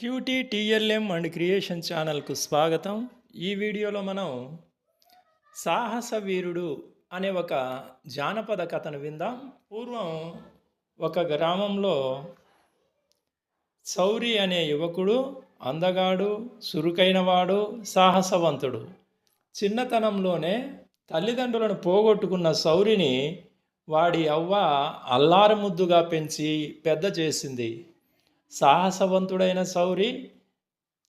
Cutie TLM and creation ఛానల్కు స్వాగతం. ఈ వీడియోలో మనం సాహస వీరుడు అనే ఒక జానపద కథను విందాం. పూర్వం ఒక గ్రామంలో సౌరి అనే యువకుడు అందగాడు, చురుకైనవాడు, సాహసవంతుడు. చిన్నతనంలోనే తల్లిదండ్రులను పోగొట్టుకున్న సౌరిని వాడి అవ్వ అల్లారముద్దుగా పెంచి పెద్ద చేసింది. సాహసవంతుడైన సౌరి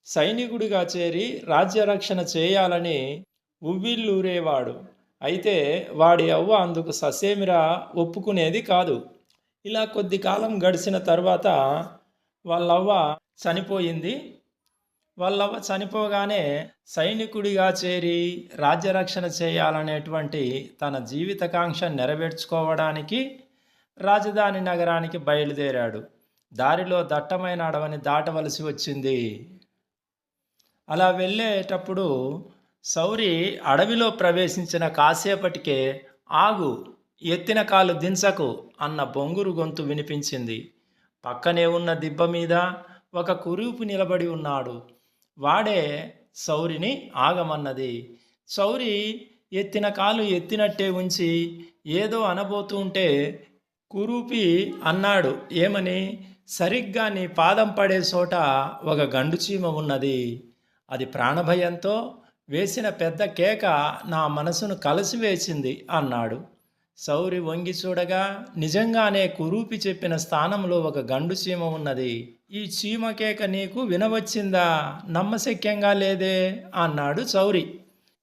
సైనికుడిగా చేరి రాజ్యరక్షణ చేయాలని ఉవ్విళ్ళూరేవాడు. అయితే వాడి అవ్వ అందుకు ససేమిరా ఒప్పుకునేది కాదు. ఇలా కొద్ది కాలం గడిచిన తర్వాత వాళ్ళవ్వ చనిపోయింది. వాళ్ళవ్వ చనిపోగానే సైనికుడిగా చేరి రాజ్యరక్షణ చేయాలనేటువంటి తన జీవితకాంక్ష నెరవేర్చుకోవడానికి రాజధాని నగరానికి బయలుదేరాడు. దారిలో దట్టమైన అడవిని దాటవలసి వచ్చింది. అలా వెళ్ళేటప్పుడు సౌరి అడవిలో ప్రవేశించిన కాసేపటికే ఆగు, ఎత్తిన కాలు దించకు అన్న బొంగురు గొంతు వినిపించింది. పక్కనే ఉన్న దిబ్బ మీద ఒక కురూపు నిలబడి ఉన్నాడు. వాడే సౌరిని ఆగమన్నది. సౌరి ఎత్తిన కాలు ఎత్తినట్టే ఉంచి ఏదో అనబోతూ ఉంటే కురూపి అన్నాడు, ఏమని? సరిగ్గా నీ పాదం పడే చోట ఒక గండుచీమ ఉన్నది. అది ప్రాణభయంతో వేసిన పెద్ద కేక నా మనసును కలిసివేసింది అన్నాడు. సౌరి వంగి చూడగా నిజంగానే కురూపి చెప్పిన స్థానంలో ఒక గండుచీమ ఉన్నది. ఈ చీమ కేక నీకు వినవచ్చిందా? నమ్మశక్యంగా లేదే అన్నాడు సౌరి.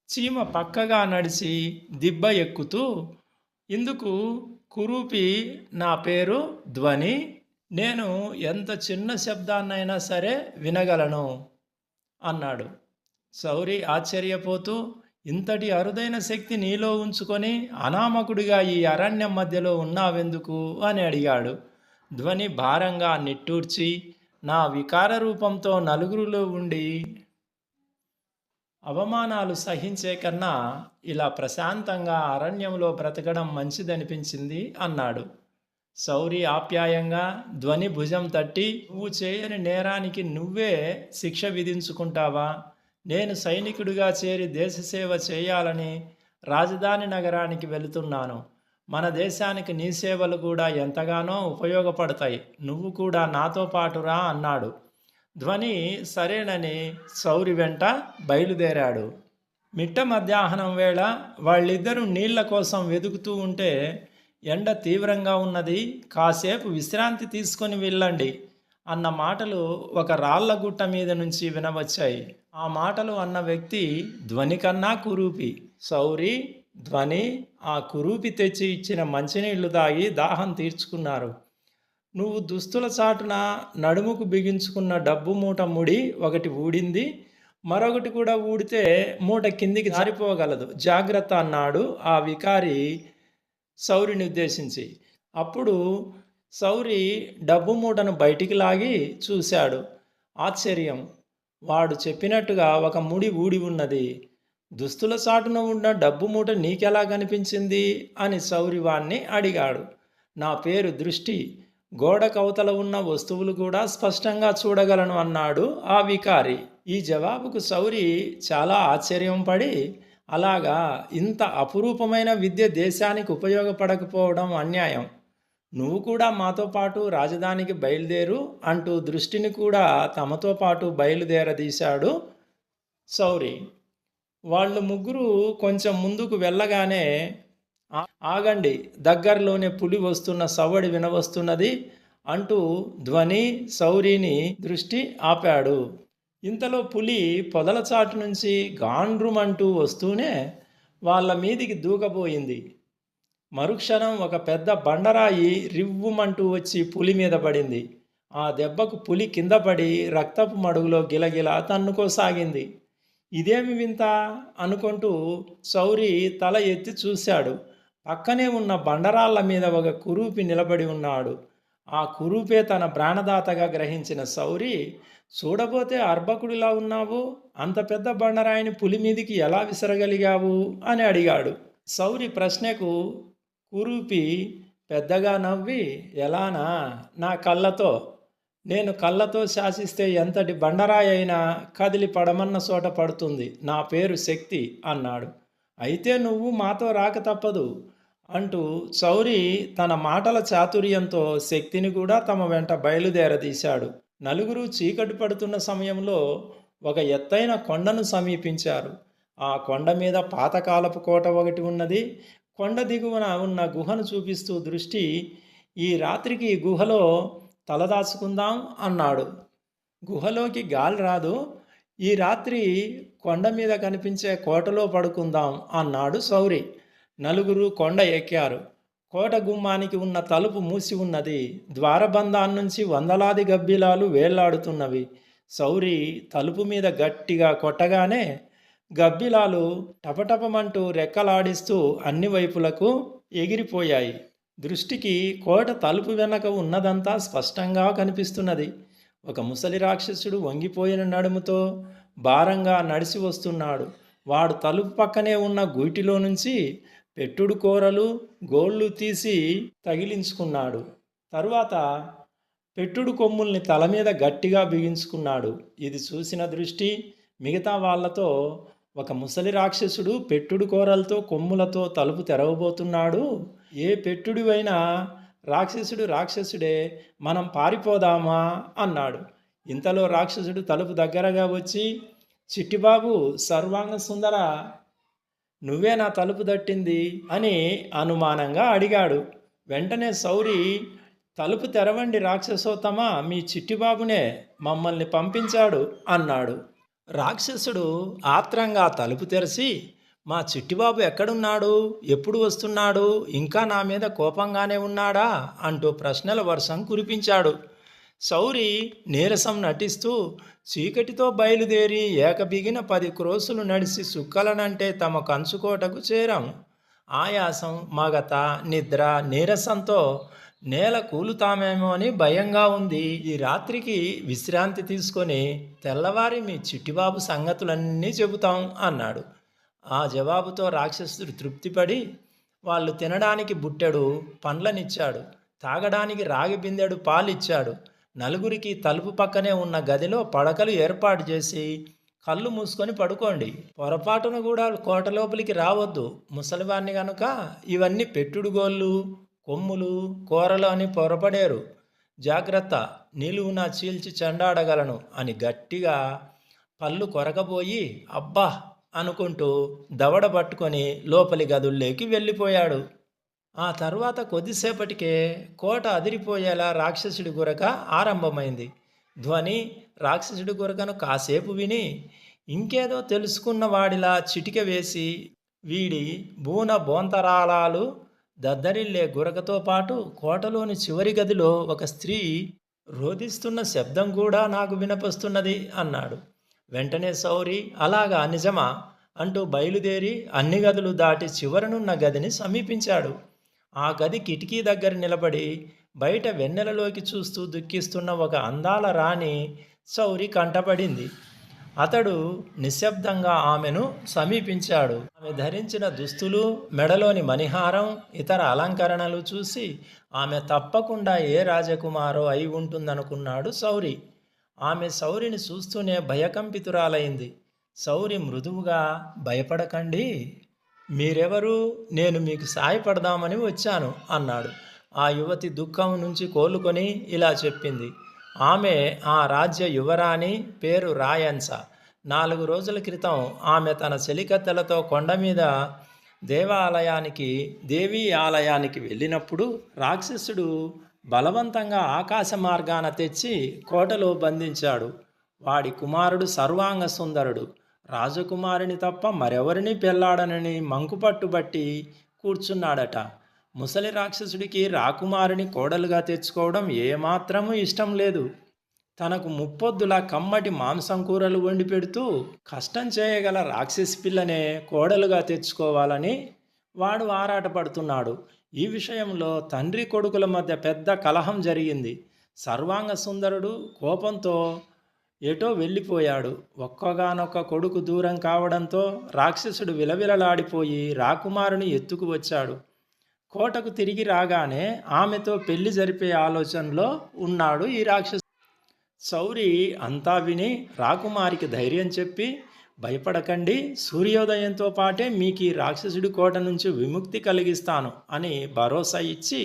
చీమ పక్కగా నడిచి దిబ్బ ఎక్కుతూ, ఇందుకు కురూపి, నా పేరు ధ్వని, నేను ఎంత చిన్న శబ్దాన్నైనా సరే వినగలను అన్నాడు. సౌరి ఆశ్చర్యపోతూ, ఇంతటి అరుదైన శక్తి నీలో ఉంచుకొని అనామకుడిగా ఈ అరణ్యం మధ్యలో ఉన్నావెందుకు అని అడిగాడు. ధ్వని భారంగా నిట్టూర్చి, నా వికార రూపంతో నలుగురిలో ఉండి అవమానాలు సహించే కన్నా ఇలా ప్రశాంతంగా అరణ్యంలో బ్రతకడం మంచిదనిపించింది అన్నాడు. సౌరి ఆప్యాయంగా ధ్వని భుజం తట్టి, నువ్వు చేయని నేరానికి నువ్వే శిక్ష విధించుకుంటావా? నేను సైనికుడిగా చేరి దేశసేవ చేయాలని రాజధాని నగరానికి వెళుతున్నాను. మన దేశానికి నీ సేవలు కూడా ఎంతగానో ఉపయోగపడతాయి. నువ్వు కూడా నాతో పాటు రా అన్నాడు. ధ్వని సరేనని సౌరి వెంట బయలుదేరాడు. మిట్ట మధ్యాహ్నం వేళ వాళ్ళిద్దరూ నీళ్ల కోసం వెతుకుతూ ఉంటే, ఎండ తీవ్రంగా ఉన్నది, కాసేపు విశ్రాంతి తీసుకొని వెళ్ళండి అన్న మాటలు ఒక రాళ్ల గుట్ట మీద నుంచి వినవచ్చాయి. ఆ మాటలు అన్న వ్యక్తి ధ్వని కన్నా కురూపి. సౌరి, ధ్వని ఆ కురూపి తెచ్చి ఇచ్చిన మంచినీళ్లు తాగి దాహం తీర్చుకున్నారు. నువ్వు దుస్తుల చాటున నడుముకు బిగించుకున్న డబ్బు మూట ముడి ఒకటి ఊడింది, మరొకటి కూడా ఊడితే మూట కిందికి జారిపోగలదు, జాగ్రత్త అన్నాడు ఆ వికారి సౌరిని ఉద్దేశించి. అప్పుడు సౌరి డబ్బు మూటను బయటికి లాగి చూశాడు. ఆశ్చర్యం! వాడు చెప్పినట్టుగా ఒక ముడి ఊడి ఉన్నది. దుస్తుల చాటున ఉన్న డబ్బు మూట నీకెలా కనిపించింది అని సౌరి వాణ్ణి అడిగాడు. నా పేరు దృష్టి, గోడ కవతల ఉన్న వస్తువులు కూడా స్పష్టంగా చూడగలను అన్నాడు ఆ వికారి. ఈ జవాబుకు సౌరి చాలా ఆశ్చర్యం పడి, అలాగా, ఇంత అపురూపమైన విద్య దేశానికి ఉపయోగపడకపోవడం అన్యాయం. నువ్వు కూడా మాతో పాటు రాజధానికి బయలుదేరు అంటూ దృష్టిని కూడా తమతో పాటు బయలుదేరదీశాడు సౌరి. వాళ్ళు ముగ్గురు కొంచెం ముందుకు వెళ్ళగానే, ఆగండి, దగ్గరలోనే పులి వస్తున్న సవ్వడి వినవస్తున్నది అంటూ ధ్వని సౌరిని దృష్టి ఆపాడు. ఇంతలో పులి పొదల చాటు నుంచి గాండ్రుమంటూ వస్తూనే వాళ్ళ మీదికి దూకబోయింది. మరుక్షణం ఒక పెద్ద బండరాయి రివ్వుమంటూ వచ్చి పులి మీద పడింది. ఆ దెబ్బకు పులి కింద పడి రక్తపు మడుగులో గిలగిలా తన్నుకోసాగింది. ఇదేమి వింత అనుకుంటూ సౌరి తల ఎత్తి చూశాడు. పక్కనే ఉన్న బండరాళ్ళ మీద ఒక కురూపి నిలబడి ఉన్నాడు. ఆ కురూపే తన ప్రాణదాతగా గ్రహించిన సౌరి, చూడబోతే అర్భకుడిలా ఉన్నావు, అంత పెద్ద బండరాయిని పులి మీదికి ఎలా విసరగలిగావు అని అడిగాడు. సౌరి ప్రశ్నకు కురూపి పెద్దగా నవ్వి, ఎలానా, నా కళ్ళతో నేను కళ్ళతో శాసిస్తే ఎంతటి బండరాయి అయినా కదిలి పడమన్న చోట పడుతుంది. నా పేరు శక్తి అన్నాడు. అయితే నువ్వు మాతో రాక తప్పదు అంటూ సౌరి తన మాటల చాతుర్యంతో శక్తిని కూడా తమ వెంట బయలుదేరదీశాడు. నలుగురు చీకటి పడుతున్న సమయంలో ఒక ఎత్తైన కొండను సమీపించారు. ఆ కొండ మీద పాతకాలపు కోట ఒకటి ఉన్నది. కొండ దిగువన ఉన్న గుహను చూపిస్తూ దృష్టి, ఈ రాత్రికి ఈ గుహలో తలదాచుకుందాం అన్నాడు. గుహలోకి గాలి రాదు, ఈ రాత్రి కొండ మీద కనిపించే కోటలో పడుకుందాం అన్నాడు సౌరి. నలుగురు కొండ ఎక్కారు. కోట గుమ్మానికి ఉన్న తలుపు మూసి ఉన్నది. ద్వారబంధాన్నించి వందలాది గబ్బిలాలు వేళ్లాడుతున్నవి. సౌరి తలుపు మీద గట్టిగా కొట్టగానే గబ్బిలాలు టపటపమంటూ రెక్కలాడిస్తూ అన్ని వైపులకు ఎగిరిపోయాయి. దృష్టికి కోట తలుపు వెనక ఉన్నదంతా స్పష్టంగా కనిపిస్తున్నది. ఒక ముసలి రాక్షసుడు వంగిపోయిన నడుముతో భారంగా నడిచి వస్తున్నాడు. వాడు తలుపు పక్కనే ఉన్న గూటిలో నుంచి పెట్టుడు కూరలు గోళ్ళు తీసి తగిలించుకున్నాడు. తరువాత పెట్టుడు కొమ్ముల్ని తల మీద గట్టిగా బిగించుకున్నాడు. ఇది చూసిన దృష్టి మిగతా వాళ్లతో, ఒక ముసలి రాక్షసుడు పెట్టుడు కూరలతో కొమ్ములతో తలుపు తెరవబోతున్నాడు. ఏ పెట్టుడివైనా రాక్షసుడే, మనం పారిపోదామా అన్నాడు. ఇంతలో రాక్షసుడు తలుపు దగ్గరగా వచ్చి, చిట్టిబాబు సర్వాంగ సుందర, నువ్వే నా తలుపు తట్టింది అని అనుమానంగా అడిగాడు. వెంటనే సౌరి, తలుపు తెరవండి రాక్షసోత్తమా, మీ చిట్టిబాబునే మమ్మల్ని పంపించాడు అన్నాడు. రాక్షసుడు ఆత్రంగా తలుపు తెరిచి, మా చిట్టిబాబు ఎక్కడున్నాడు, ఎప్పుడు వస్తున్నాడు, ఇంకా నా మీద కోపంగానే ఉన్నాడా అంటూ ప్రశ్నల వర్షం కురిపించాడు. సౌరి నీరసం నటిస్తూ, చీకటితో బయలుదేరి ఏకబిగిన 10 క్రోసులు నడిచి సుక్కలనంటే తమ కంచుకోటకు చేరాం. ఆయాసం, మగత, నిద్ర, నీరసంతో నేల కూలుతామేమో అని భయంగా ఉంది. ఈ రాత్రికి విశ్రాంతి తీసుకొని తెల్లవారి మీ చిట్టిబాబు సంగతులన్నీ చెబుతాం అన్నాడు. ఆ జవాబుతో రాక్షసుడు తృప్తిపడి వాళ్ళు తినడానికి బుట్టెడు పండ్లనిచ్చాడు, తాగడానికి రాగి బిందెడు పాలిచ్చాడు. నలుగురికి తలుపు పక్కనే ఉన్న గదిలో పడకలు ఏర్పాటు చేసి, కళ్ళు మూసుకొని పడుకోండి, పొరపాటున కూడా కోట లోపలికి రావద్దు, ముసలివాణ్ణి గనుక ఇవన్నీ పెట్టుడుగోళ్ళు కొమ్ములు కూరలు అని పొరపడేరు, జాగ్రత్త, నిలువున చీల్చి చెండాడగలను అని గట్టిగా పళ్ళు కొరకబోయి అబ్బా అనుకుంటూ దవడ పట్టుకొని లోపలి గదుల్లోకి వెళ్ళిపోయాడు. ఆ తర్వాత కొద్దిసేపటికే కోట అదిరిపోయేలా రాక్షసుడి గురక ఆరంభమైంది. ధ్వని రాక్షసుడి గురకను కాసేపు విని ఇంకేదో తెలుసుకున్న వాడిలా చిటిక వేసి, వీడి బూన బోంతరాలాలు దద్దరిల్లే గురకతో పాటు కోటలోని చివరి గదిలో ఒక స్త్రీ రోదిస్తున్న శబ్దం కూడా నాకు వినపస్తున్నది అన్నాడు. వెంటనే సౌరి, అలాగా, నిజమా అంటూ బయలుదేరి అన్ని గదులు దాటి చివరనున్న గదిని సమీపించాడు. ఆ గది కిటికీ దగ్గర నిలబడి బయట వెన్నెలలోకి చూస్తూ దుఃఖిస్తున్న ఒక అందాల రాణి సౌరి కంటపడింది. అతడు నిశ్శబ్దంగా ఆమెను సమీపించాడు. ఆమె ధరించిన దుస్తులు, మెడలోని మణిహారం, ఇతర అలంకరణలు చూసి ఆమె తప్పకుండా ఏ రాజకుమారో అయి ఉంటుందనుకున్నాడు సౌరి. ఆమె సౌరిని చూస్తూనే భయకంపితురాలైంది. సౌరి మృదువుగా, భయపడకండి, మీరెవరు, నేను మీకు సాయపడదామని వచ్చాను అన్నాడు. ఆ యువతి దుఃఖం నుంచి కోలుకొని ఇలా చెప్పింది. ఆమె ఆ రాజ్య యువరాణి, పేరు రాయన్స. 4 రోజుల క్రితం ఆమె తన చెలికత్తెలతో కొండ మీద దేవీ ఆలయానికి వెళ్ళినప్పుడు రాక్షసుడు బలవంతంగా ఆకాశ మార్గాన తెచ్చి కోటలో బంధించాడు. వాడి కుమారుడు సర్వాంగ సుందరుడు. రాజకుమారిని తప్ప మరెవరిని పెళ్లాడనని మంకుపట్టుబట్టి కూర్చున్నాడట. ముసలి రాక్షసుడికి రాకుమారిని కోడలుగా తెచ్చుకోవడం ఏమాత్రమూ ఇష్టం లేదు. తనకు ముప్పొద్దులా కమ్మటి మాంసం కూరలు వండి పెడుతూ కష్టం చేయగల రాక్షసి పిల్లనే కోడలుగా తెచ్చుకోవాలని వాడు ఆరాటపడుతున్నాడు. ఈ విషయంలో తండ్రి కొడుకుల మధ్య పెద్ద కలహం జరిగింది. సర్వాంగ సుందరుడు కోపంతో ఎటో వెళ్ళిపోయాడు. ఒక్కగానొక్క కొడుకు దూరం కావడంతో రాక్షసుడు విలవిలలాడిపోయి రాకుమారుని ఎత్తుకు వచ్చాడు. కోటకు తిరిగి రాగానే ఆమెతో పెళ్లి జరిపే ఆలోచనలో ఉన్నాడు ఈ రాక్షసుడు. శౌరి అంతా విని రాకుమారికి ధైర్యం చెప్పి, భయపడకండి, సూర్యోదయంతో పాటే మీకు ఈ రాక్షసుడి కోట నుంచి విముక్తి కలిగిస్తాను అని భరోసా ఇచ్చి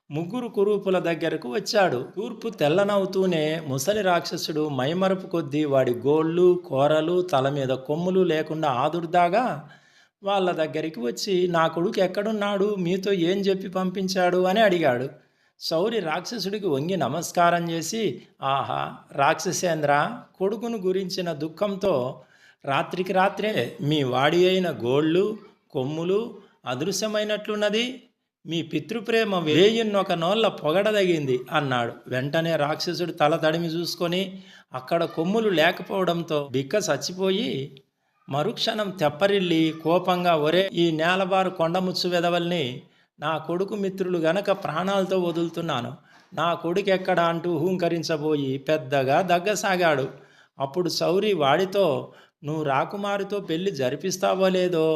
ముగ్గురు కురూపుల దగ్గరకు వచ్చాడు. తూర్పు తెల్లనవుతూనే ముసలి రాక్షసుడు మైమరపు కొద్దీ వాడి గోళ్ళు, కోరలు, తల మీద కొమ్ములు లేకుండా ఆదుర్దాగా వాళ్ళ దగ్గరికి వచ్చి, నా కొడుకు ఎక్కడున్నాడు, మీతో ఏం చెప్పి పంపించాడు అని అడిగాడు. శౌరి రాక్షసుడికి వంగి నమస్కారం చేసి, ఆహా రాక్షసేంద్ర, కొడుకును గురించిన దుఃఖంతో రాత్రికి రాత్రే మీ వాడి అయిన గోళ్ళు, కొమ్ములు అదృశ్యమైనట్లున్నది. మీ పితృప్రేమ వేయున్నొక నోళ్ళ పొగడదగింది అన్నాడు. వెంటనే రాక్షసుడు తల తడిమి చూసుకొని అక్కడ కొమ్ములు లేకపోవడంతో బిక్క చచ్చిపోయి మరుక్షణం తెప్పరిల్లి కోపంగా, ఒరే ఈ నేలబారు కొండముచ్చు వెదవల్ని, నా కొడుకు మిత్రులు గనక ప్రాణాలతో వదులుతున్నాను, నా కొడుకు ఎక్కడ అంటూ హూంకరించబోయి పెద్దగా దగ్గసాగాడు. అప్పుడు శౌరి వాడితో, నువ్వు రాకుమారితో పెళ్లి జరిపిస్తావో లేదో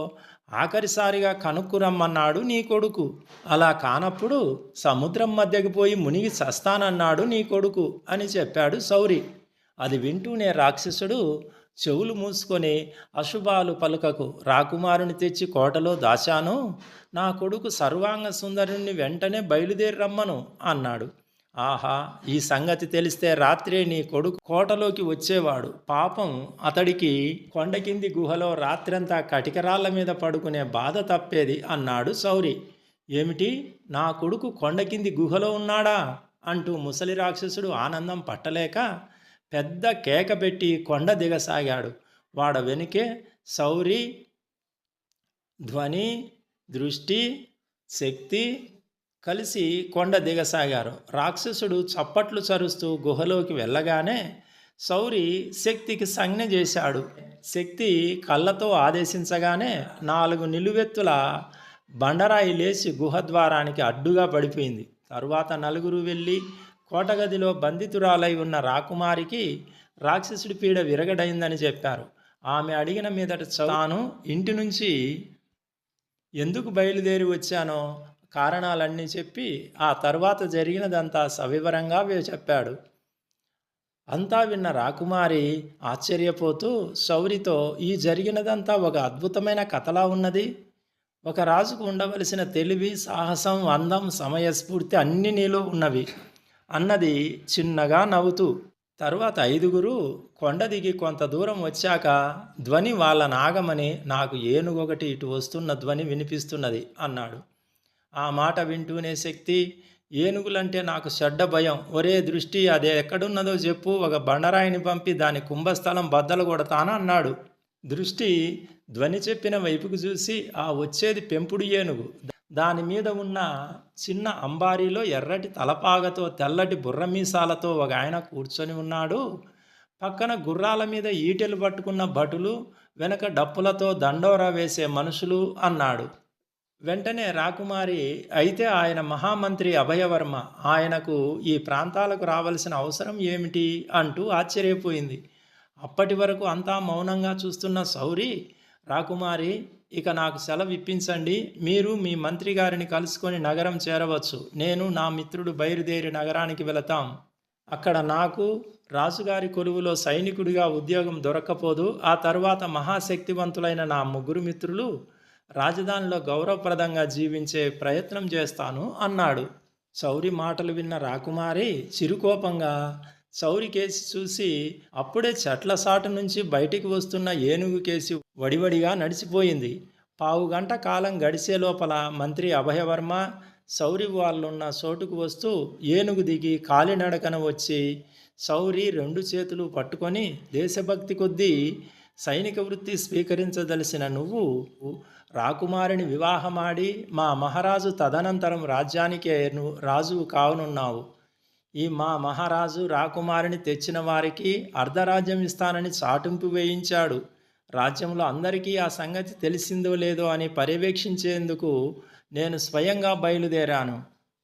ఆఖరిసారిగా కనుక్కురమ్మన్నాడు నీ కొడుకు. అలా కానప్పుడు సముద్రం మధ్యకి పోయి మునిగి చస్తానన్నాడు నీ కొడుకు అని చెప్పాడు శౌరి. అది వింటూనే రాక్షసుడు చెవులు మూసుకొని, అశుభాలు పలుకకు, రాకుమారుని తెచ్చి కోటలో దాచాను, నా కొడుకు సర్వాంగ సుందరుణ్ణి వెంటనే బయలుదేరి రమ్మను అన్నాడు. ఆహా, ఈ సంగతి తెలిస్తే రాత్రే నీ కొడుకు కోటలోకి వచ్చేవాడు, పాపం అతడికి కొండ కింది గుహలో రాత్రంతా కటికరాళ్ళ మీద పడుకునే బాధ తప్పేది అన్నాడు శౌరి. ఏమిటి, నా కొడుకు కొండ కింది గుహలో ఉన్నాడా అంటూ ముసలి రాక్షసుడు ఆనందం పట్టలేక పెద్ద కేక పెట్టి కొండ దిగసాగాడు. వాడ వెనుకే శౌరి, ధ్వని, దృష్టి, శక్తి కలిసి కొండ దిగసాగారు. రాక్షసుడు చప్పట్లు చరుస్తూ గుహలోకి వెళ్ళగానే శౌరి శక్తికి సంజ్ఞ చేశాడు. శక్తి కళ్ళతో ఆదేశించగానే 4 నిలువెత్తుల బండరాయి లేచి గుహద్వారానికి అడ్డుగా పడిపోయింది. తరువాత నలుగురు వెళ్ళి కోటగదిలో బంధితురాలై ఉన్న రాకుమారికి రాక్షసుడి పీడ విరగడైందని చెప్పారు. ఆమె అడిగిన మీదట తాను ఇంటి నుంచి ఎందుకు బయలుదేరి వచ్చానో కారణాలన్నీ చెప్పి ఆ తర్వాత జరిగినదంతా సవివరంగా చెప్పాడు. అంతా విన్న రాకుమారి ఆశ్చర్యపోతూ శౌరితో, ఈ జరిగినదంతా ఒక అద్భుతమైన కథలా ఉన్నది. ఒక రాజుకు ఉండవలసిన తెలివి, సాహసం, అందం, సమయస్ఫూర్తి అన్నీ నీలో ఉన్నవి అన్నది చిన్నగా నవ్వుతూ. తరువాత 5గురు కొండ దిగి కొంత దూరం వచ్చాక ధ్వని వాళ్ళ నాగమని, నాకు ఏనుగొకటి ఇటు వస్తున్న ధ్వని వినిపిస్తున్నది అన్నాడు. ఆ మాట వింటూనే శక్తి, ఏనుగులంటే నాకు చెడ్డ భయం, ఒరే దృష్టి, అది ఎక్కడున్నదో చెప్పు, ఒక బండరాయిని పంపి దాని కుంభస్థలం బద్దలు కొడతాను అన్నాడు. దృష్టి ధ్వని చెప్పిన వైపుకు చూసి, ఆ వచ్చేది పెంపుడు ఏనుగు. దాని మీద ఉన్న చిన్న అంబారీలో ఎర్రటి తలపాగతో తెల్లటి బుర్రమీసాలతో ఒక ఆయన కూర్చొని ఉన్నాడు. పక్కన గుర్రాల మీద ఈటెలు పట్టుకున్న భటులు, వెనక డప్పులతో దండోరా వేసే మనుషులు అన్నాడు. వెంటనే రాకుమారి, అయితే ఆయన మహామంత్రి అభయవర్మ, ఆయనకు ఈ ప్రాంతాలకు రావలసిన అవసరం ఏమిటి అంటూ ఆశ్చర్యపోయింది. అప్పటి వరకు అంతా మౌనంగా చూస్తున్న శౌరి, రాకుమారి, ఇక నాకు సెలవు ఇప్పించండి, మీరు మీ మంత్రి గారిని కలుసుకొని నగరం చేరవచ్చు, నేను నా మిత్రుడు బయలుదేరి నగరానికి వెళతాం. అక్కడ నాకు రాజుగారి కొలువులో సైనికుడిగా ఉద్యోగం దొరక్కపోదు. ఆ తర్వాత మహాశక్తివంతులైన నా 3 మిత్రులు రాజధానిలో గౌరవప్రదంగా జీవించే ప్రయత్నం చేస్తాను అన్నాడు. శౌరి మాటలు విన్న రాకుమారి చిరుకోపంగా శౌరి కేసి చూసి అప్పుడే చెట్ల సాటు నుంచి బయటికి వస్తున్న ఏనుగు కేసి వడివడిగా నడిచిపోయింది. పావుగంట కాలం గడిచే లోపల మంత్రి అభయవర్మ శౌరి వాళ్ళున్న చోటుకు వస్తూ ఏనుగు దిగి కాలినడకన వచ్చి శౌరి 2 చేతులు పట్టుకొని, దేశభక్తి కొద్దీ సైనిక వృత్తి స్వీకరించదలిసిన నువ్వు రాకుమారిని వివాహమాడి మా మహారాజు తదనంతరం రాజ్యానికే రాజువు కావనున్నావు. ఈ మా మహారాజు రాకుమారిని తెచ్చిన వారికి అర్ధరాజ్యం ఇస్తానని చాటింపు వేయించాడు. రాజ్యంలో అందరికీ ఆ సంగతి తెలిసిందో లేదో అని పర్యవేక్షించేందుకు నేను స్వయంగా బయలుదేరాను.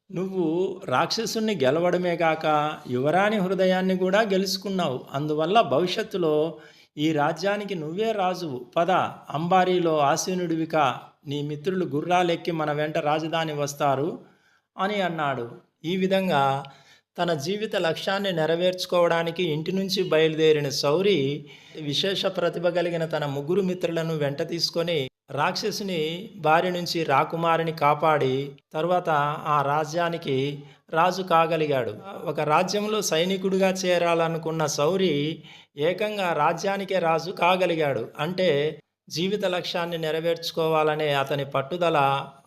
నువ్వు రాక్షసుని గెలవడమే కాక యువరాణి హృదయాన్ని కూడా గెలుచుకున్నావు. అందువల్ల భవిష్యత్తులో ఈ రాజ్యానికి నువ్వే రాజువు. పద, అంబారీలో ఆసీనుడివికా, నీ మిత్రులు గుర్రాలెక్కి మన వెంట రాజధాని వస్తారు అని అన్నాడు. ఈ విధంగా తన జీవిత లక్ష్యాన్ని నెరవేర్చుకోవడానికి ఇంటి నుంచి బయలుదేరిన శౌరి విశేష ప్రతిభ కలిగిన తన ముగ్గురు మిత్రులను వెంట తీసుకొని రాక్షసుని బారి నుంచి రాకుమారిని కాపాడి తరువాత ఆ రాజ్యానికి రాజు కాగలిగాడు. ఒక రాజ్యంలో సైనికుడిగా చేరాలనుకున్న శౌరి ఏకంగా రాజ్యానికే రాజు కాగలిగాడు. అంటే జీవిత లక్ష్యాన్ని నెరవేర్చుకోవాలనే అతని పట్టుదల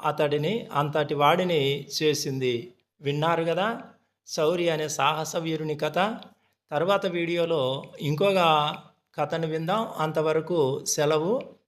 అతడిని అంతటి వాడిని చేసింది. విన్నారు కదా, శౌరి అనే సాహస వీరుని కథ. తర్వాత వీడియోలో ఇంకొక కథను విందాం. అంతవరకు సెలవు.